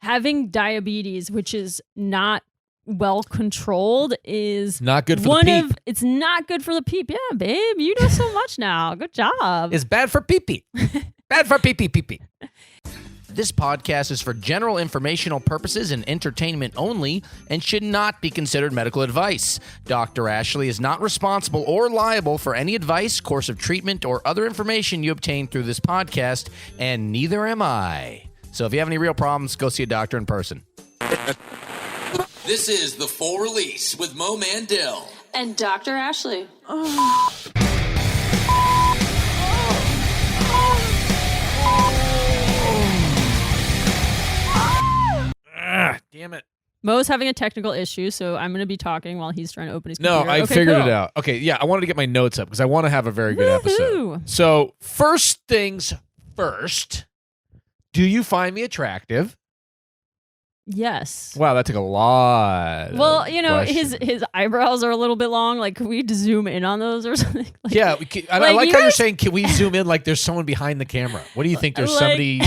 having diabetes, which is not well controlled, is not good for the peep. It's not good for the peep. Yeah, babe, you know so much now. Good job. It's bad for pee-pee. Bad for pee-pee. This podcast is for general informational purposes and entertainment only and should not be considered medical advice. Dr. Ashley is not responsible or liable for any advice, course of treatment, or other information you obtain through this podcast, and neither am I. So if you have any real problems, go see a doctor in person. This is The Full Release with Mo Mandel. And Dr. Ashley. Damn it. Mo's having a technical issue, so I'm going to be talking while he's trying to open his computer. No, I figured it out. Okay, yeah, I wanted to get my notes up because I want to have a very good episode. So, first things first, do you find me attractive? Yes. Wow, that took a lot. Well, you know, his eyebrows are a little bit long. Like, can we zoom in on those or something? Like, yeah, I like how you're saying, can we zoom in like there's someone behind the camera? What do you think? There's somebody...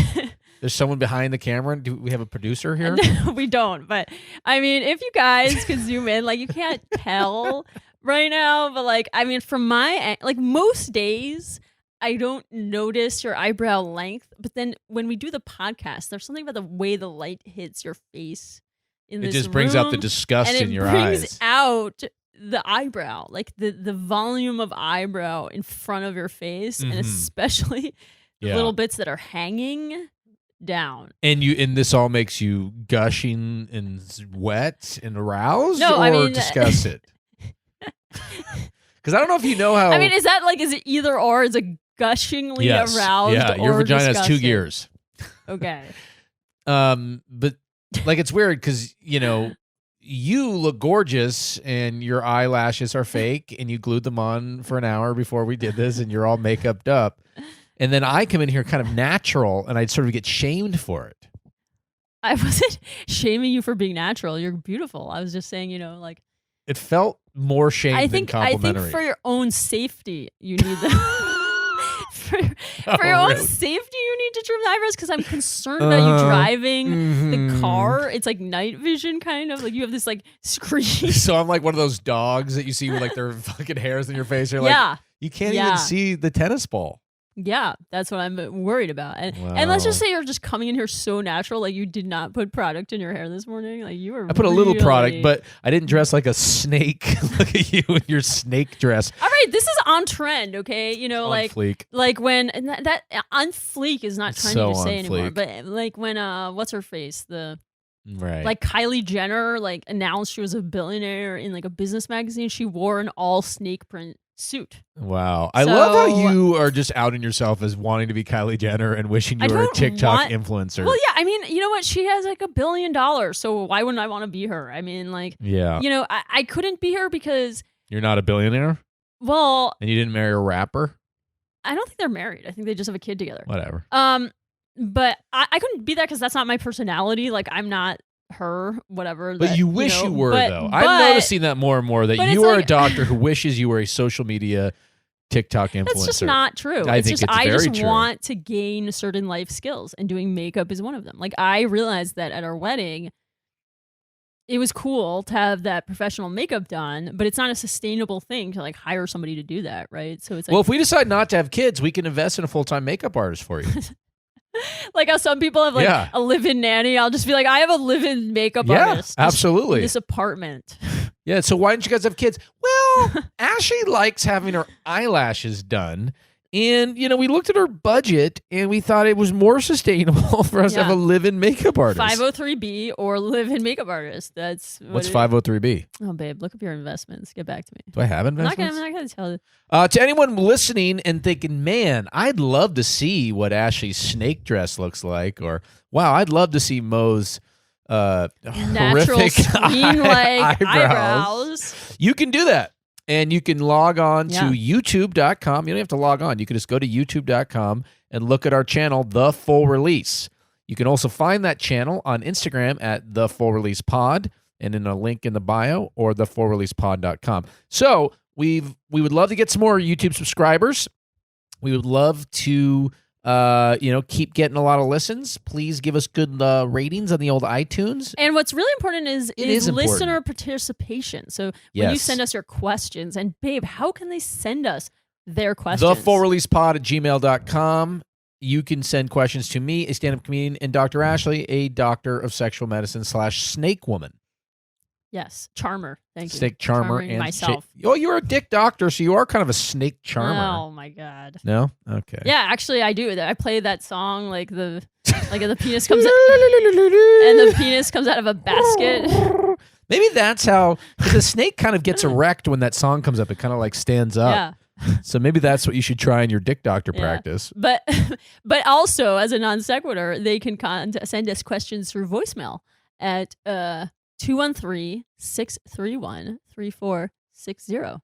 There's someone behind the camera. Do we have a producer here? No, we don't. But I mean, if you guys could zoom in, like you can't tell right now. But like, I mean, from my like most days, I don't notice your eyebrow length. But then when we do the podcast, there's something about the way the light hits your face in this room. It just brings out the disgust in your eyes. And it brings out the eyebrow, like the volume of eyebrow in front of your face, and especially the little bits that are hanging down. And this all makes you gushing and wet and aroused, no, or I mean, disgusted? Because I don't know if you know how. I mean, is it either or? Is it gushingly aroused? Yeah, your vagina has 2 gears. Okay. But like it's weird because you look gorgeous and your eyelashes are fake and you glued them on for an hour before we did this and you're all makeuped up. And then I come in here kind of natural, and I'd sort of get shamed for it. I wasn't shaming you for being natural. You're beautiful. I was just saying, like... It felt more shame than complimentary. I think for your own safety, you need for your own safety, you need to trim the eyebrows, because I'm concerned about you driving the car. It's like night vision, kind of. Like, you have this, like, screen. So I'm like one of those dogs that you see with, like, their fucking hairs in your face. You're like, you can't even see the tennis ball. Yeah, that's what I'm worried about. And let's just say you're just coming in here so natural, like you did not put product in your hair this morning. Like you were. I put a little product, but I didn't dress like a snake. Look at you in your snake dress. All right, this is on trend, okay? On fleek. Like when that on fleek is not trendy so to say anymore. Fleek. But like when what's her face, right, like Kylie Jenner announced she was a billionaire in like a business magazine. She wore an all snake print suit. Wow. I love how you are just outing yourself as wanting to be Kylie Jenner and wishing you were a TikTok influencer. Well, yeah, I mean, you know what? She has like $1 billion, so why wouldn't I want to be her? I mean, like, yeah. I couldn't be her because... You're not a billionaire? Well... And you didn't marry a rapper? I don't think they're married. I think they just have a kid together. Whatever. But I couldn't be that because that's not my personality. Like, I'm not her, whatever. But you wish you were, though. I'm noticing that more and more, that you are a doctor who wishes you were a social media TikTok influencer. That's just not true. I just want to gain certain life skills, and doing makeup is one of them. Like, I realized that at our wedding, it was cool to have that professional makeup done, but it's not a sustainable thing to like hire somebody to do that, right? So it's like, well, if we decide not to have kids, we can invest in a full-time makeup artist for you. Like how some people have like a live-in nanny. I'll just be like, I have a live-in makeup artist. Absolutely. In this apartment. Yeah, so why don't you guys have kids? Well, Ashley likes having her eyelashes done. And, we looked at her budget and we thought it was more sustainable for us to have a live-in makeup artist. 503B or live-in makeup artist. That's what's 503B? Oh, babe, look up your investments. Get back to me. Do I have investments? I'm not going to tell you. To anyone listening and thinking, man, I'd love to see what Ashley's snake dress looks like, or, wow, I'd love to see Mo's natural horrific screen-like eyebrows. You can do that. And you can log on to youtube.com. You don't have to log on. You can just go to youtube.com and look at our channel, The Full Release. You can also find that channel on Instagram at The Full Release Pod, and in a link in the bio, or thefullreleasepod.com. So we would love to get some more YouTube subscribers. We would love to Keep getting a lot of listens. Please give us good ratings on the old iTunes. And what's really important is important. listener participation. So when you send us your questions, and babe, how can they send us their questions? TheFullReleasePod@gmail.com. You can send questions to me, a stand-up comedian, and Dr. Ashley, a doctor of sexual medicine / snake woman. Yes, charmer. Thank you. Snake charmer Charming and myself. you're a dick doctor, so you are kind of a snake charmer. Oh my god. No? Okay. Yeah, actually, I do. I play that song like the penis comes out, and the penis comes out of a basket. Maybe that's how the snake kind of gets erect when that song comes up. It kind of like stands up. Yeah. So maybe that's what you should try in your dick doctor practice. But also as a non sequitur, they can send us questions through voicemail at 213-631-3460.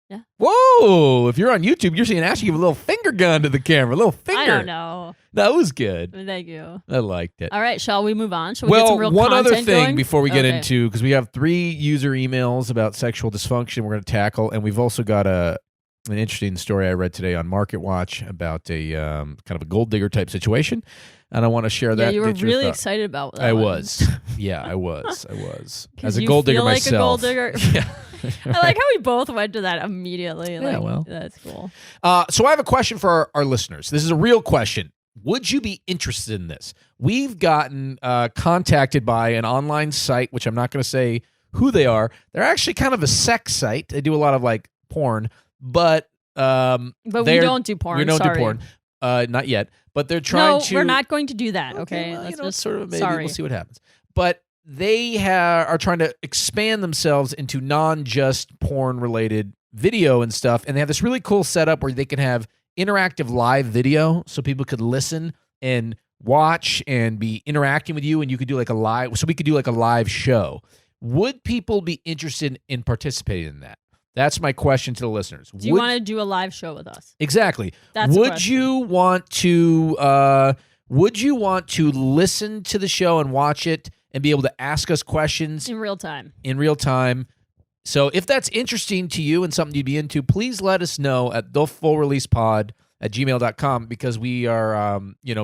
Yeah. Whoa! If you're on YouTube, you're seeing Ashley give a little finger gun to the camera. A little finger. I don't know. That was good. Thank you. I liked it. All right, shall we move on? Shall we get some real one other content thing going? before we get into, because we have 3 user emails about sexual dysfunction we're going to tackle, and we've also got an interesting story I read today on Market Watch about a kind of a gold digger type situation, and I want to share that. Yeah, you were really excited about that. I one. was. Yeah, I was. As a you gold digger feel like myself. A gold digger. Yeah. I like how we both went to that immediately. Yeah, well. That's cool. So I have a question for our listeners. This is a real question. Would you be interested in this? We've gotten contacted by an online site, which I'm not going to say who they are. They're actually kind of a sex site. They do a lot of like porn, but we don't do porn. We don't Sorry. do porn. Not yet. But they're trying to. No, we're not going to do that. Okay, well, let's just just sort of maybe sorry. we'll see what happens. But they are trying to expand themselves into non-just porn-related video and stuff, and they have this really cool setup where they can have interactive live video, so people could listen and watch and be interacting with you, and you could do like a live. So we could do like a live show. Would people be interested in participating in that? That's my question to the listeners. Do you want to do a live show with us? Exactly. That's would you want to? Would you want to listen to the show and watch it and be able to ask us questions in real time? So if that's interesting to you and something you'd be into, please let us know at thefullreleasepod@gmail.com, because we are,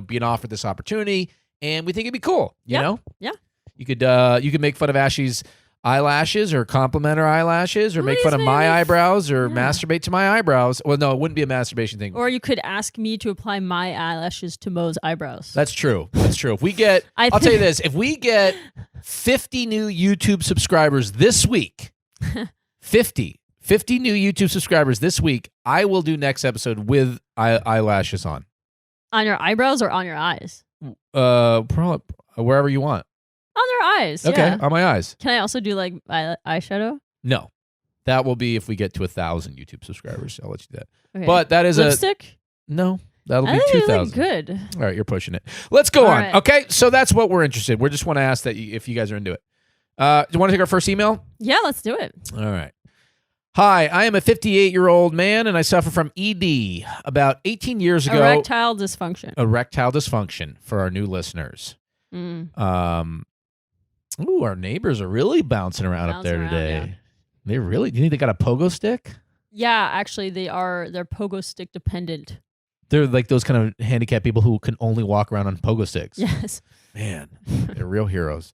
being offered this opportunity and we think it'd be cool. You know? Yeah. You could make fun of Ashley's eyelashes or compliment her eyelashes or make fun of my eyebrows or masturbate to my eyebrows. Well, no, it wouldn't be a masturbation thing. Or you could ask me to apply my eyelashes to Mo's eyebrows. That's true. If we get, I'll tell you this, if we get 50 new YouTube subscribers this week, 50 new YouTube subscribers this week, I will do next episode with eyelashes on. On your eyebrows or on your eyes? Probably wherever you want. On their eyes. Okay, yeah. on my eyes. Can I also do like eyeshadow? No. That will be if we get to 1,000 YouTube subscribers. I'll let you do that. Okay. But that is lipstick? No. That'll be I think 2,000. Good. All right, you're pushing it. Let's go on. Right. Okay, so that's what we're interested in. We just want to ask that if you guys are into it. Do you want to take our first email? Yeah, let's do it. All right. Hi, I am a 58-year-old man, and I suffer from ED. About 18 years ago... Erectile dysfunction. Erectile dysfunction for our new listeners. Ooh, our neighbors are really bouncing around up there today. Yeah. They really... Do you think they got a pogo stick? Yeah, actually, they're pogo stick dependent. They're like those kind of handicapped people who can only walk around on pogo sticks. Yes. Man, they're real heroes.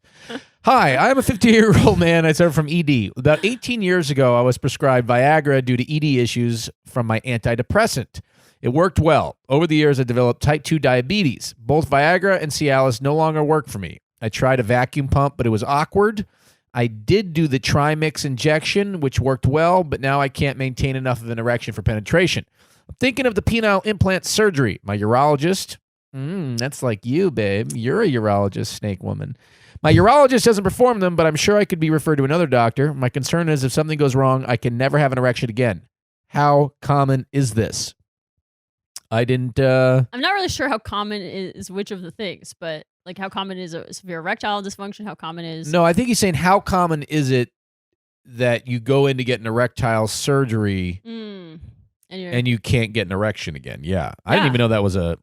Hi, I'm a 58-year-old man. I suffer from ED. About 18 years ago, I was prescribed Viagra due to ED issues from my antidepressant. It worked well. Over the years, I developed type 2 diabetes. Both Viagra and Cialis no longer work for me. I tried a vacuum pump, but it was awkward. I did do the Trimix injection, which worked well, but now I can't maintain enough of an erection for penetration. I'm thinking of the penile implant surgery. My urologist, that's like you, babe. You're a urologist, snake woman. My urologist doesn't perform them, but I'm sure I could be referred to another doctor. My concern is if something goes wrong, I can never have an erection again. How common is this? I didn't... I'm not really sure how common is which of the things, but like how common is a severe erectile dysfunction? How common is... No, I think he's saying how common is it that you go in to get an erectile surgery and you can't get an erection again? Yeah. I didn't even know that was a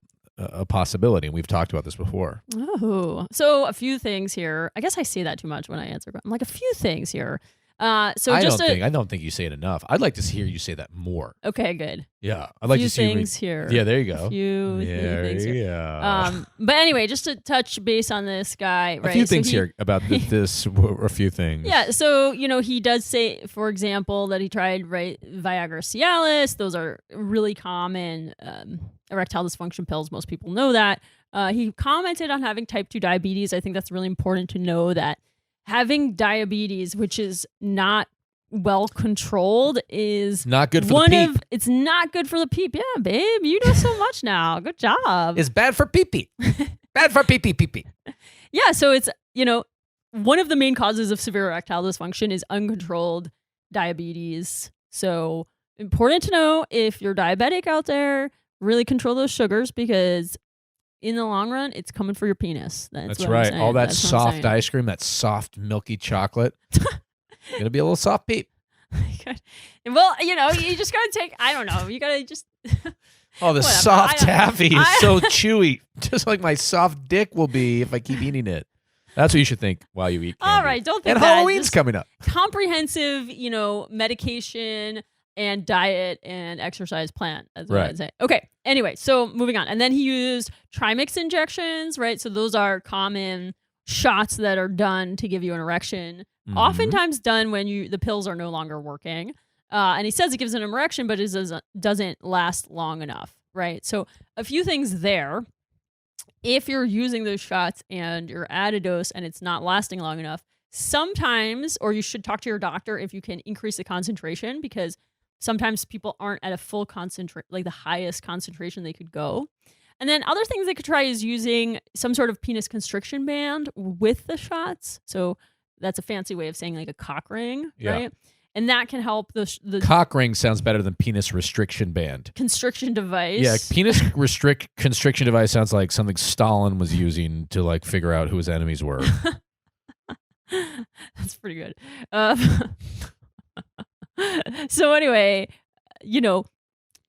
possibility, and we've talked about this before. Oh, so a few things here. I guess I say that too much when I answer, but I'm like, a few things here. So I just don't think you say it enough. I'd like to hear you say that more. okay, good. Yeah, I'd like few to see things here. Yeah, there you go. Few things here. But anyway, just to touch base on this guy, right? A few things here about this. A few things. Yeah. So he does say, for example, that he tried Viagra, Cialis. Those are really common erectile dysfunction pills. Most people know that. He commented on having type 2 diabetes. I think that's really important to know that having diabetes, which is not well controlled, is not good for the peep. It's not good for the peep. Yeah, babe, you know so much now. Good job. It's bad for pee-pee. Bad for pee-pee. Yeah, so it's, one of the main causes of severe erectile dysfunction is uncontrolled diabetes. So important to know, if you're diabetic out there, really control those sugars, because in the long run, it's coming for your penis. That's right. All that soft ice cream, that soft milky chocolate. Gonna be a little soft peep. Well, you just gotta take. I don't know. You gotta just. Oh, the soft taffy is so chewy, just like my soft dick will be if I keep eating it. That's what you should think while you eat candy. All right, don't think and that. Halloween's coming up. Comprehensive, medication and diet and exercise plan. That's what I'd say. Okay. Anyway, so moving on. And then he used trimix injections, right? So those are common shots that are done to give you an erection. Mm-hmm. Oftentimes done when the pills are no longer working. And he says it gives an erection, but it doesn't last long enough, right? So a few things there. If you're using those shots and you're at a dose and it's not lasting long enough, sometimes, or you should talk to your doctor if you can increase the concentration, because sometimes people aren't at a full the highest concentration they could go. And then other things they could try is using some sort of penis constriction band with the shots. So that's a fancy way of saying like a cock ring, right? And that can help the cock ring sounds better than penis restriction band. Constriction device. Yeah, penis constriction device sounds like something Stalin was using to like figure out who his enemies were. That's pretty good. So anyway,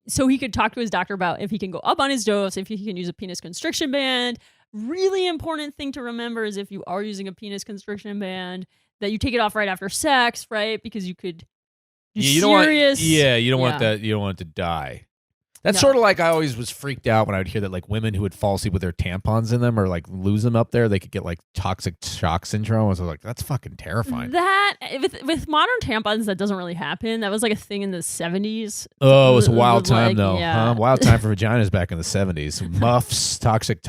so he could talk to his doctor about if he can go up on his dose, if he can use a penis constriction band. Really important thing to remember is if you are using a penis constriction band, that you take it off right after sex, right? Because you could you don't want that. You don't want it to die. That's sort of like I always was freaked out when I would hear that like women who would fall asleep with their tampons in them or like lose them up there, they could get like toxic shock syndrome. I was like, that's fucking terrifying. That with modern tampons, that doesn't really happen. That was like a thing in the 70s. Oh, it was a wild time though. Yeah. Huh? Wild time for vaginas back in the 70s. Muffs, toxic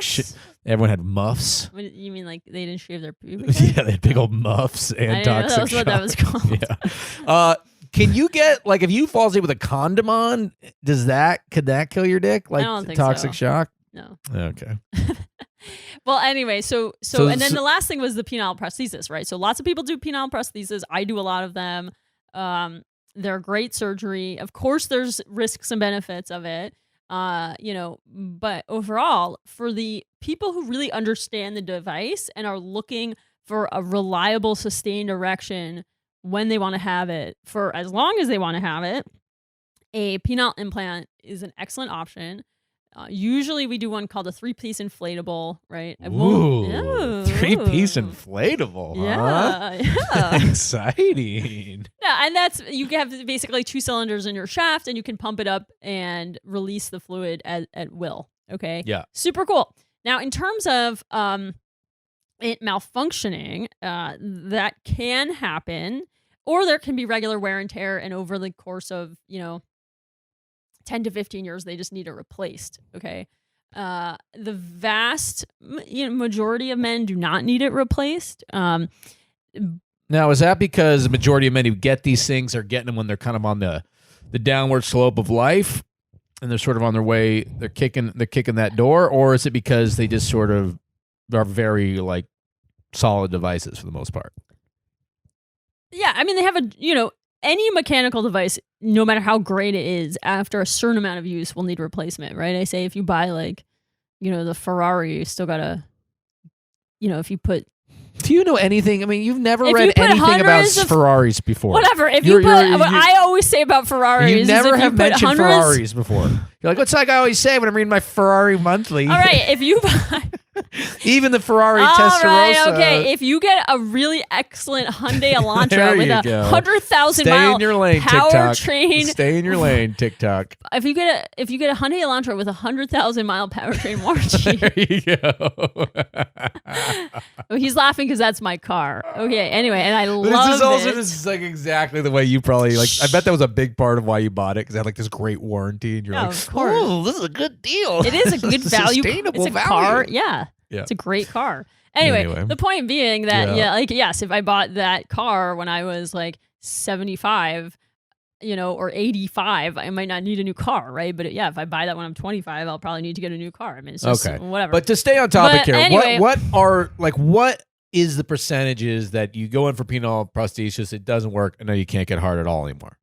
shit. Everyone had muffs. You mean like they didn't shave their pubic? Yeah, they had big old muffs and toxic shock. That was what that was called. Yeah. Can you get like if you fall asleep with a condom on? Could that kill your dick? Like I don't think toxic shock? No. Okay. Well, anyway, so and then the last thing was the penile prosthesis, right? So lots of people do penile prosthesis. I do a lot of them. They're great surgery. Of course, there's risks and benefits of it. But overall, for the people who really understand the device and are looking for a reliable, sustained erection when they want to have it, for as long as they want to have it, a penile implant is an excellent option. Usually we do one called a 3-piece inflatable, right? Ooh, 3-piece inflatable, huh? Yeah. Exciting. Yeah, and you have basically 2 cylinders in your shaft, and you can pump it up and release the fluid at will, okay? Yeah. Super cool. Now, in terms of it malfunctioning, that can happen, or there can be regular wear and tear, and over the course of, 10 to 15 years, they just need it replaced, okay? The vast majority of men do not need it replaced. Now, is that because the majority of men who get these things are getting them when they're kind of on the downward slope of life, and they're sort of on their way, they're kicking that door, or is it because they just sort of are very, like, solid devices for the most part? Yeah, I mean, they have any mechanical device, no matter how great it is, after a certain amount of use will need replacement, right? I say if you buy the Ferrari, you still gotta, if you put. Do you know anything? I mean, you've never read anything about Ferraris before. Whatever. What I always say about Ferraris you never is have mentioned Ferraris before. You're like, what's like I always say when I'm reading my Ferrari monthly? All right, if you buy. Even the Ferrari All Testarossa. right, okay. If you get a really excellent Hyundai Elantra with a 100,000 mile Stay in your lane, TikTok. powertrain, Stay in your lane, TikTok. if you get a Hyundai Elantra with a 100,000 mile powertrain warranty, There you go. oh, he's laughing because that's my car. Okay, anyway, and I But love this is also it. just like exactly the way you probably like. I bet that was a big part of why you bought it because it had like this great warranty, and you're Yeah, like, of course. "Oh, this is a good deal. It is a good value. Sustainable It's a value. car. Yeah. Yeah. It's a great car. Anyway, the point being that, Yeah. like, yes, if I bought that car when I was like 75, or 85, I might not need a new car, right? But if I buy that when I'm 25, I'll probably need to get a new car. I mean, it's just whatever. But to stay on topic But here, anyway- what is the percentages that you go in for penile prosthesis, it doesn't work, and now you can't get hard at all anymore?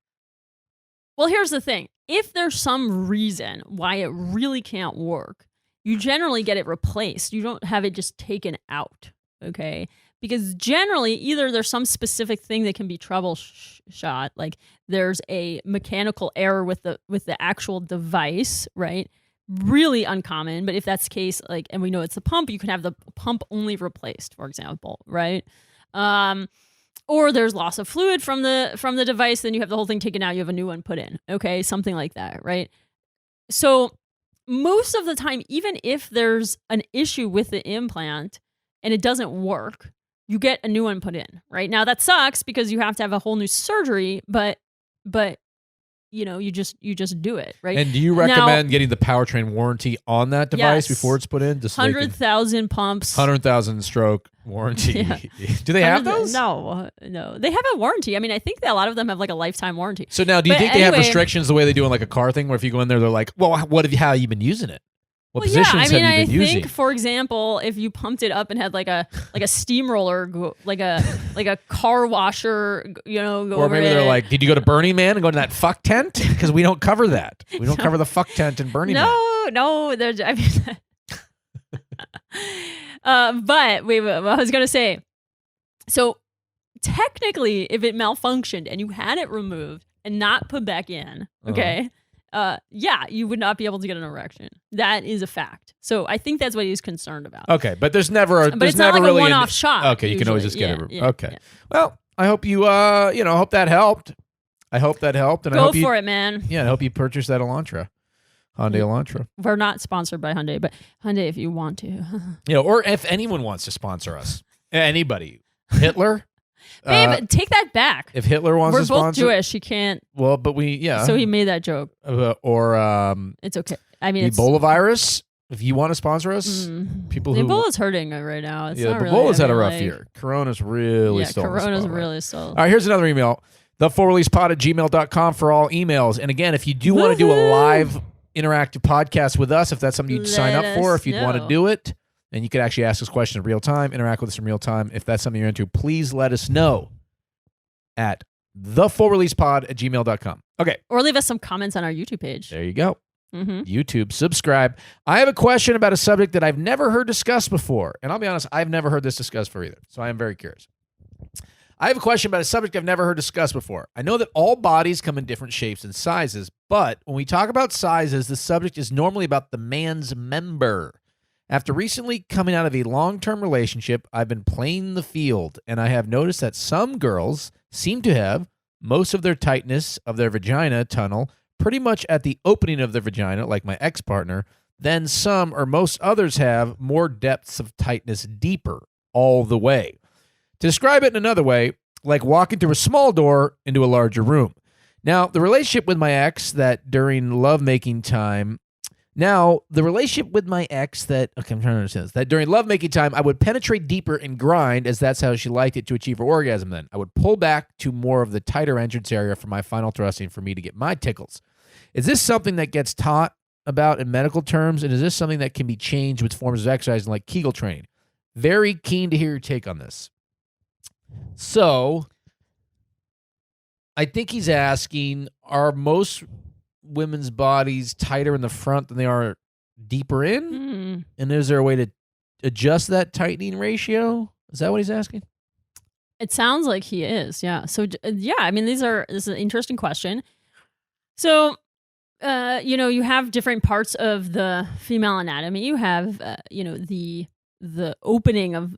Well, here's the thing. If there's some reason why it really can't work, you generally get it replaced. You don't have it just taken out, okay? Because generally, either there's some specific thing that can be troubleshot, like there's a mechanical error with the actual device, right? Really uncommon, but if that's the case, like, and we know it's the pump, you can have the pump only replaced, for example, right? Or there's loss of fluid from the device, then you have the whole thing taken out, you have a new one put in, okay? Something like that, right? So most of the time, even if there's an issue with the implant and it doesn't work, you get a new one put in, right? Now that sucks because you have to have a whole new surgery, but you just do it, right? And do you recommend getting the powertrain warranty on that device before it's put in? 100,000 pumps. 100,000 stroke warranty. Yeah. Do they have those? No. They have a warranty. I mean, I think that a lot of them have like a lifetime warranty. So now, do you think they have restrictions the way they do in like a car thing, where if you go in there, they're like, well, how have you been using it? What positions have you been using? I think, for example, if you pumped it up and had like a steamroller, like a car washer, go or maybe they're like, did you go to Burning Man and go to that fuck tent? Because we don't cover that. We don't cover the fuck tent in Burning Man. No. But wait, I was gonna say, so technically, if it malfunctioned and you had it removed and not put back in, okay. You would not be able to get an erection. That is a fact. So I think that's what he's concerned about. Okay, but there's never But it's not like really a one-off shot. Okay, you can always just get it. Yeah, okay. yeah. Well, I hope you hope that helped. I hope that helped, and Go I hope for it, man. Yeah, I hope you purchase that Elantra, Hyundai Elantra. We're not sponsored by Hyundai, but Hyundai, if you want to, or if anyone wants to sponsor us, anybody, Hitler. Babe, take that back. If Hitler wants to sponsor, we're both Jewish. He can't. Well, but So he made that joke. Or it's okay. I mean, Ebola virus. If you want to sponsor us, people who Ebola's hurting right now. It's not really, Ebola's had a rough year. Corona's really stolen. Corona's really stolen. All right, here's another email. The4releasepod@gmail.com for all emails. And again, if you do want to do a live interactive podcast with us, if that's something you'd sign up for, if you'd want to do it, and you could actually ask us questions in real time, interact with us in real time. If that's something you're into, please let us know at the4releasepod@gmail.com. Okay. Or leave us some comments on our YouTube page. There you go. YouTube, subscribe. I have a question about a subject that I've never heard discussed before. And I'll be honest, I've never heard this discussed before either. So I am very curious. I have a question about a subject I've never heard discussed before. I know that all bodies come in different shapes and sizes, but when we talk about sizes, the subject is normally about the man's member. After recently coming out of a long-term relationship, I've been playing the field, and I have noticed that some girls seem to have most of their tightness of their vagina tunnel pretty much at the opening of their vagina, like my ex-partner. Then some or most others have more depths of tightness deeper all the way. To describe it in another way, like walking through a small door into a larger room. Now, the relationship with my ex that during lovemaking time, I'm trying to understand this, that during lovemaking time, I would penetrate deeper and grind as that's how she liked it to achieve her orgasm then. I would pull back to more of the tighter entrance area for my final thrusting for me to get my tickles. Is this something that gets taught about in medical terms, and is this something that can be changed with forms of exercise like Kegel training? Very keen to hear your take on this. So, I think he's asking, are most women's bodies tighter in the front than they are deeper in? And is there a way to adjust that tightening ratio? Is that what he's asking? It sounds like he is, yeah. So, I mean, this is an interesting question. So, you have different parts of the female anatomy. You have, the the opening of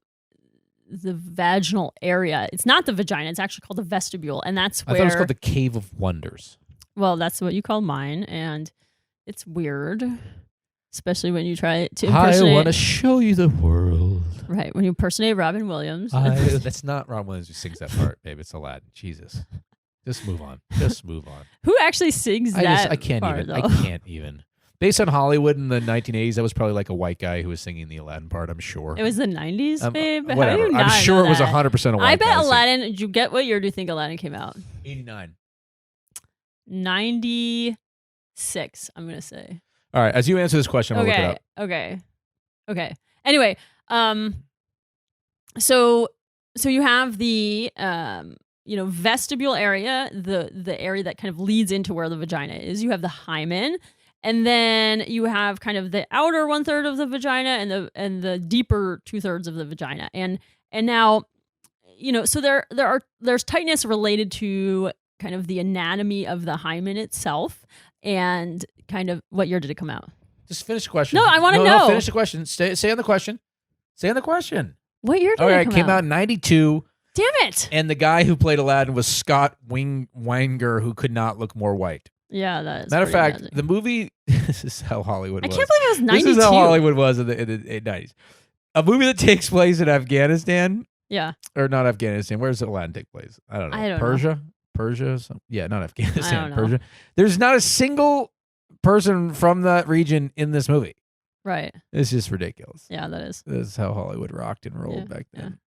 the vaginal area. It's not the vagina. It's actually called the vestibule, and that's where. I thought it was called the Cave of Wonders. Well, that's what you call mine, and it's weird, especially when you try to impersonate. I want to show you the world. Right, when you impersonate Robin Williams. That's not Robin Williams who sings that part, babe. It's Aladdin. Jesus. Just move on. Just move on. Who actually sings that I can't part, even. though? I can't even. Based on Hollywood in the 1980s, that was probably like a white guy who was singing the Aladdin part, I'm sure. It was the 90s, babe? How do Whatever. you not I'm sure know it was that? 100% a white guy. I bet Aladdin, did you get what year do you think Aladdin came out? 89. 96, I'm going to say. All right. As you answer this question, I'm going to look it up. Okay. Anyway, so you have the vestibule area, the area that kind of leads into where the vagina is. You have the hymen, and then you have kind of the outer 1/3 of the vagina and the deeper 2/3 of the vagina. And now, so there's tightness related to kind of the anatomy of the hymen itself, and kind of what year did it come out? Just finish the question. No, I want to know. No, finish the question. Stay on the question. Stay on the question. What year did All it right, come came out? out in 92. Damn it. And the guy who played Aladdin was Scott Weinger, who could not look more white. Yeah, that is. Matter of fact, amazing. the movie, this is how Hollywood I was. can't believe it was 92. This is how Hollywood was in the 90s. A movie that takes place in Afghanistan. Yeah. Or not Afghanistan. Where does Aladdin take place? I don't know. I don't Persia? Persia? Yeah, not Afghanistan. I don't know. Persia. There's not a single person from that region in this movie. Right. It's just ridiculous. Yeah, that is. This is how Hollywood rocked and rolled back then.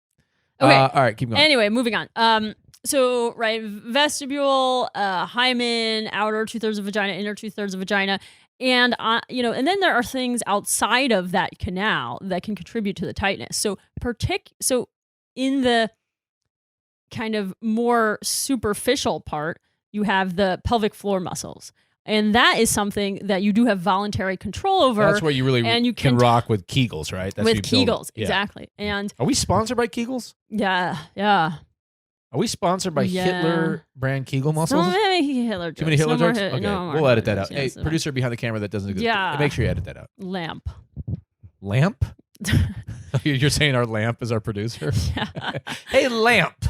Okay. All right, keep going. Anyway, moving on. So right, vestibule, hymen, outer 2/3 of vagina, inner 2/3 of vagina, and and then there are things outside of that canal that can contribute to the tightness. So in the kind of more superficial part, you have the pelvic floor muscles. And that is something that you do have voluntary control over. That's where you really and you can rock with Kegels, right? That's with Kegels, exactly. And are we sponsored by Kegels? Yeah. Are we sponsored by Hitler brand Kegel muscles? Too many Hitler jokes. Too many Hitler no jokes? Okay, we'll edit that out. Yes, Hey, producer behind the camera that doesn't exist. Yeah. Make sure you edit that out. Lamp. Lamp? You're saying our Lamp is our producer? Yeah. Hey, Lamp.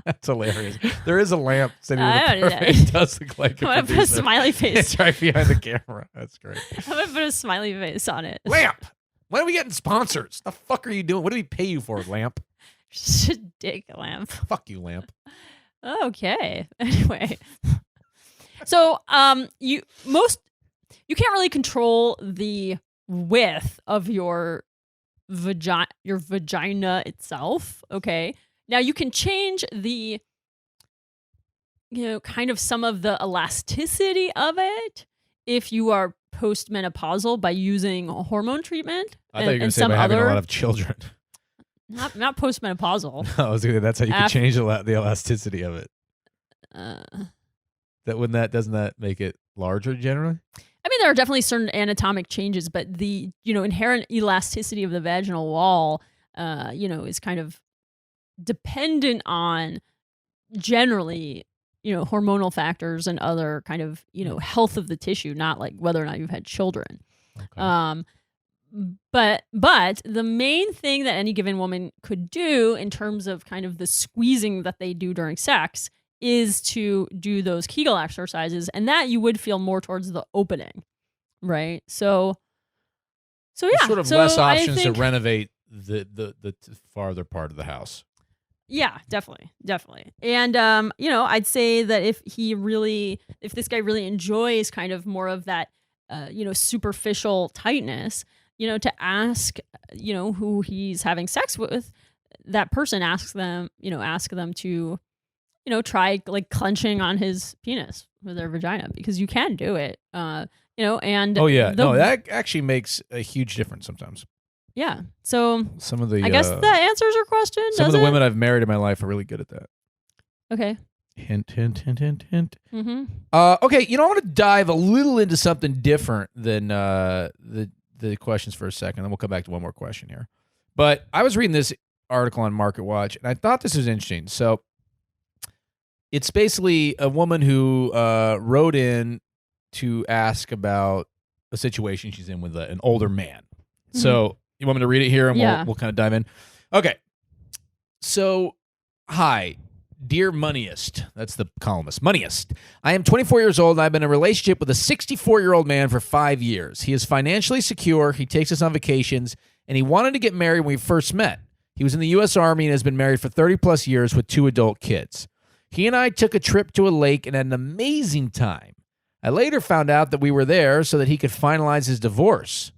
That's hilarious. There is a lamp sitting in I the don't perfect. know. It does look like I'm a going to put a producer. smiley face. It's right behind the camera. That's great. I'm going to put a smiley face on it. Lamp. When are we getting sponsors? The fuck are you doing? What do we pay you for, Lamp? Just a dick lamp. Fuck you, Lamp. Okay. Anyway. So you can't really control the width of your vagina itself, okay? Now you can change the kind of some of the elasticity of it if you are postmenopausal by using hormone treatment. I thought you were going to say by having a lot of children. Not postmenopausal. I was gonna, that's how you can change the elasticity of it. Doesn't that make it larger generally? I mean, there are definitely certain anatomic changes, but the inherent elasticity of the vaginal wall, is kind of dependent on generally, hormonal factors and other kind of health of the tissue, not like whether or not you've had children. Okay. But the main thing that any given woman could do in terms of kind of the squeezing that they do during sex is to do those Kegel exercises, and that you would feel more towards the opening, right? So yeah, there's sort of less options to renovate the farther part of the house. Yeah, definitely. And I'd say that if this guy really enjoys kind of more of that superficial tightness, to ask, who he's having sex with, that person ask them to, try like clenching on his penis with their vagina, because you can do it, and that actually makes a huge difference sometimes. Yeah. So some of the, I guess that answers your question. Some of the women I've married in my life are really good at that. Okay. Hint. Mm-hmm. Okay, I want to dive a little into something different than the questions for a second, then we'll come back to one more question here. But I was reading this article on Market Watch, and I thought this was interesting. So it's basically a woman who wrote in to ask about a situation she's in with an older man. Mm-hmm. So You want me to read it here, and Yeah. we'll kind of dive in? Okay. So, hi, dear Moneyist. That's the columnist. Moneyist. I am 24 years old, and I've been in a relationship with a 64-year-old man for 5 years. He is financially secure. He takes us on vacations, and he wanted to get married when we first met. He was in the U.S. Army and has been married for 30-plus years with 2 adult kids. He and I took a trip to a lake and had an amazing time. I later found out that we were there so that he could finalize his divorce.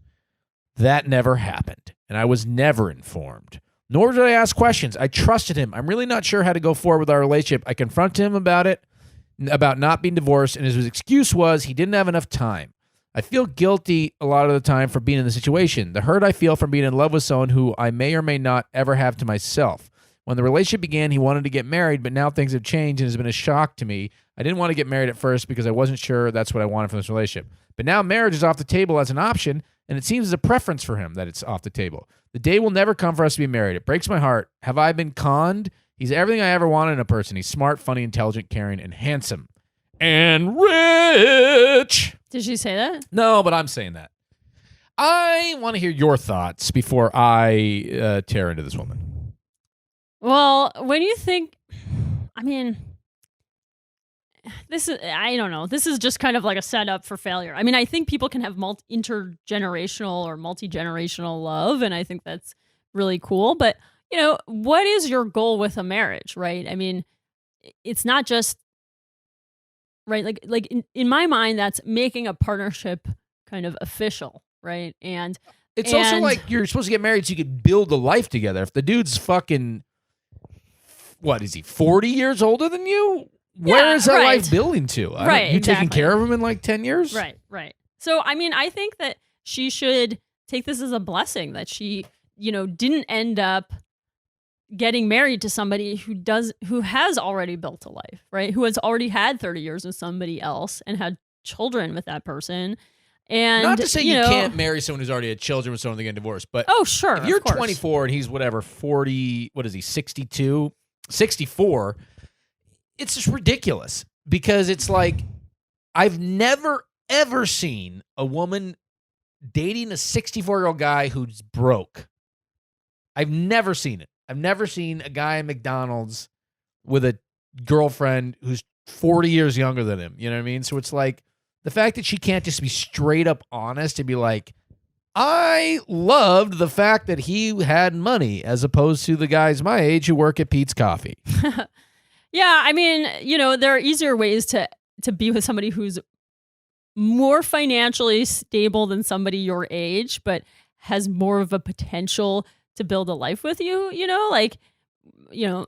That never happened, and I was never informed. Nor did I ask questions. I trusted him. I'm really not sure how to go forward with our relationship. I confronted him about it, about not being divorced, and his excuse was he didn't have enough time. I feel guilty a lot of the time for being in the situation. The hurt I feel from being in love with someone who I may or may not ever have to myself. When the relationship began, he wanted to get married, but now things have changed and it's been a shock to me. I didn't want to get married at first because I wasn't sure that's what I wanted from this relationship. But now marriage is off the table as an option, and it seems as a preference for him that it's off the table. The day will never come for us to be married. It breaks my heart. Have I been conned? He's everything I ever wanted in a person. He's smart, funny, intelligent, caring, and handsome. And rich. Did she say that? No, but I'm saying that. I want to hear your thoughts before I tear into this woman. Well, when you think, I mean, I don't know. This is just kind of like a setup for failure. I mean, I think people can have intergenerational or multi-generational love, and I think that's really cool. But, what is your goal with a marriage, right? I mean, it's not just, right? Like in my mind, that's making a partnership kind of official, right? And it's also like you're supposed to get married so you could build a life together. If the dude's fucking, what is he, 40 years older than you? Where is that life building to? You taking care of him in like 10 years? Right. So, I mean, I think that she should take this as a blessing that she, didn't end up getting married to somebody who has already built a life, right? Who has already had 30 years with somebody else and had children with that person. And not to say you can't marry someone who's already had children with someone they get divorced, but sure, if you're 24 and he's 40, what is he, 62, 64, it's just ridiculous because it's like I've never, ever seen a woman dating a 64-year-old guy who's broke. I've never seen it. I've never seen a guy at McDonald's with a girlfriend who's 40 years younger than him. You know what I mean? So it's like the fact that she can't just be straight up honest and be like, I loved the fact that he had money as opposed to the guys my age who work at Pete's Coffee. Yeah, I mean, there are easier ways to be with somebody who's more financially stable than somebody your age, but has more of a potential to build a life with you,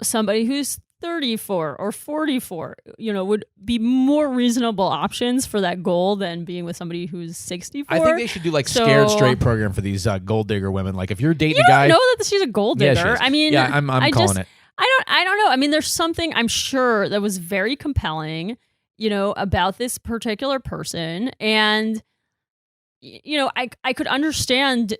somebody who's 34 or 44, would be more reasonable options for that goal than being with somebody who's 64. I think they should do Scared Straight program for these gold digger women. Like if you're dating a guy, you don't know that she's a gold digger. Yeah, I mean, yeah, I'm calling it. I don't know. I mean, there's something I'm sure that was very compelling, about this particular person. And, I could understand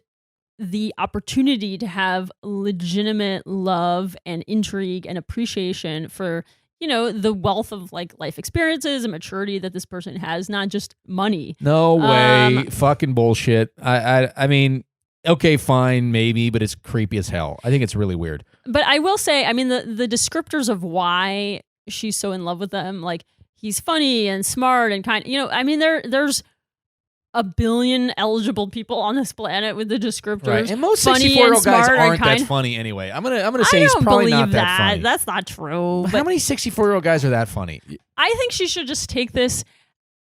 the opportunity to have legitimate love and intrigue and appreciation for, the wealth of life experiences and maturity that this person has, not just money. No way. Fucking bullshit. I mean, okay, fine, maybe, but it's creepy as hell. I think it's really weird. But I will say, I mean, the descriptors of why she's so in love with them, like he's funny and smart and kind. I mean, there's a billion eligible people on this planet with the descriptors. Right. And most 64-year-old guys aren't that funny anyway. I'm gonna say he's probably not that funny. That's not true. But how many 64-year-old guys are that funny? I think she should just take this.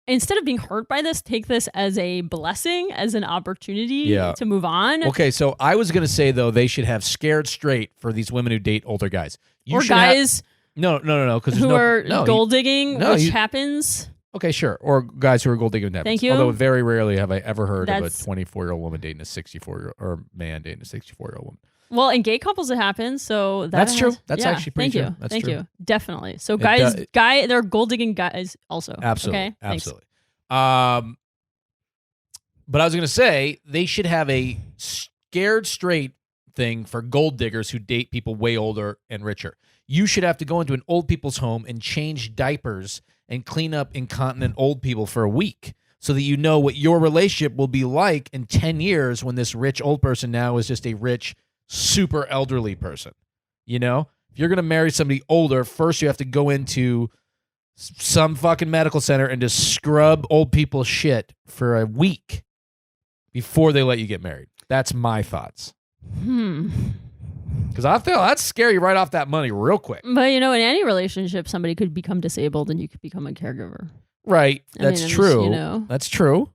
Instead of being hurt by this, take this as a blessing, as an opportunity to move on. Okay, so I was going to say, though, they should have Scared Straight for these women who date older guys. Or guys No, because who are gold digging, which happens. Okay, sure. Or guys who are gold digging. Thank you. Although very rarely have I ever heard of a 24-year-old woman dating a 64-year-old or man dating a 64-year-old woman. Well, in gay couples it happens, so that's true. That's actually pretty true. Thank you. Definitely. So they're gold digging guys also. Absolutely. Okay? Absolutely. But I was going to say they should have a Scared Straight thing for gold diggers who date people way older and richer. You should have to go into an old people's home and change diapers and clean up incontinent old people for a week so that you know what your relationship will be like in 10 years when this rich old person now is just a rich, super elderly person. You know? If you're going to marry somebody older, first you have to go into some fucking medical center and just scrub old people's shit for a week before they let you get married. That's my thoughts. Because I feel that's scary right off that money real quick. But, in any relationship, somebody could become disabled and you could become a caregiver. Right. That's true. Just, That's true.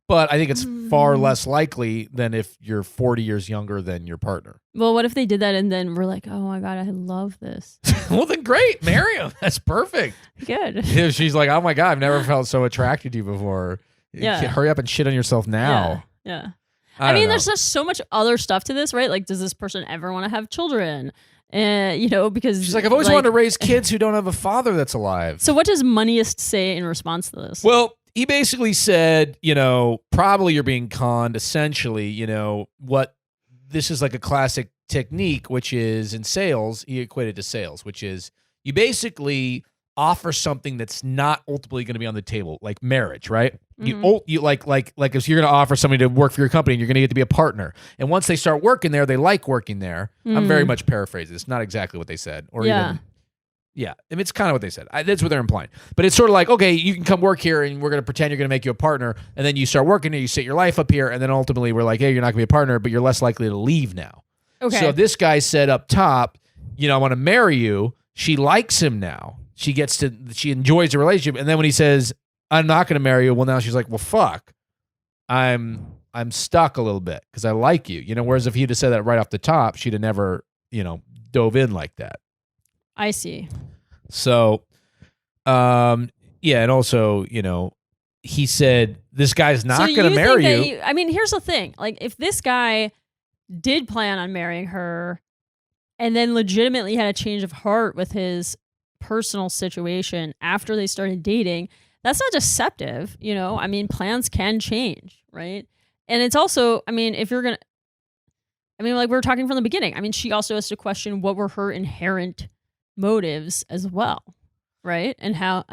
But I think it's far less likely than if you're 40 years younger than your partner. Well, what if they did that and then we're like, oh my God, I love this. Well, then great. Marry him. That's perfect. Good. If she's like, oh my God, I've never felt so attracted to you before. Yeah. Hurry up and shit on yourself now. Yeah. I mean, there's just so much other stuff to this, right? Like, does this person ever want to have children? Because she's like, I've always wanted to raise kids who don't have a father that's alive. So what does Moneyest say in response to this? Well, he basically said, probably you're being conned. Essentially, what this is like a classic technique, which is in sales, he equated to sales, which is you basically offer something that's not ultimately going to be on the table, like marriage, right? You like if you're going to offer somebody to work for your company and you're going to get to be a partner. And once they start working there, they like working there. I'm very much paraphrasing. It's not exactly what they said. Or even, I mean, it's kind of what they said. That's what they're implying. But it's sort of like, okay, you can come work here and we're going to pretend you're going to make you a partner. And then you start working here, you set your life up here. And then ultimately we're like, hey, you're not going to be a partner, but you're less likely to leave now. Okay. So this guy said up top, I want to marry you. She likes him now. She enjoys the relationship. And then when he says, I'm not going to marry you, well, now she's like, well, fuck. I'm stuck a little bit because I like you. Whereas if he'd have said that right off the top, she'd have never, dove in like that. I see. So, and also, he said, this guy's not going to marry you. Here's the thing. Like, if this guy did plan on marrying her and then legitimately had a change of heart with his personal situation after they started dating, that's not deceptive. Plans can change, right? And it's also, if you're going to, like we were talking from the beginning, she also has to question what were her inherent motives as well, right? And how,